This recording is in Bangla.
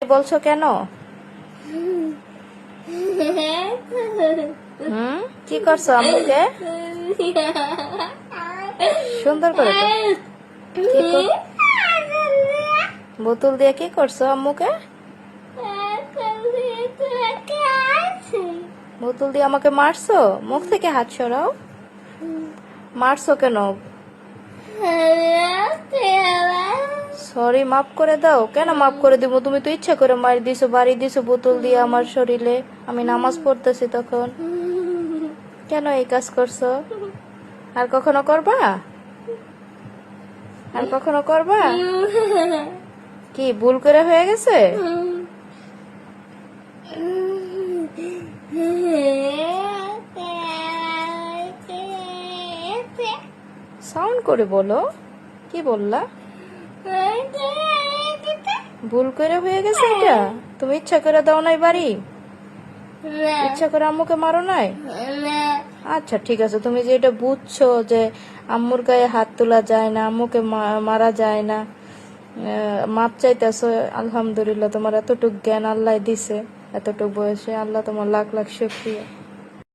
বলছো কেন? কি করছো আম্মুকে? সুন্দর করে তো। বোতল দিয়ে কি করছো আম্মুকে? বোতল দিয়ে আমাকে মারছো? মুখ থেকে হাত সরাও। মারছো কেন? সরি, মাফ করে দাও। কেন মাফ করে দিব? তুমি তো ইচ্ছা করে মারি দিছো, বাড়ি দিছো বোতল দিয়ে আমার শরীরে। আমি নামাজ পড়তেছি তখন। কেন এই কাজ করছো? আর কখনো করবা? আর কখনো করবা? কি ভুল করে হয়ে গেছে? সাউন্ড করে বলো। কি বললা? ভুল করে হয়ে গেছে এটা? তুমি ইচ্ছা করে দাও নাই বাড়ি? ইচ্ছা করে আম্মুকে মারো নাই? আচ্ছা ঠিক আছে, তুমি যে এটা বুঝছো যে আম্মুর গায়ে হাত তোলা যায় না, আম্মুকে মারা যায় না, মাপ চাইতেছো। আলহামদুলিল্লাহ, তোমার এতটুক জ্ঞান আল্লাহ দিছে। এতটুক বয়সে আল্লাহ তোমার লাখ লাখ শুকরিয়া।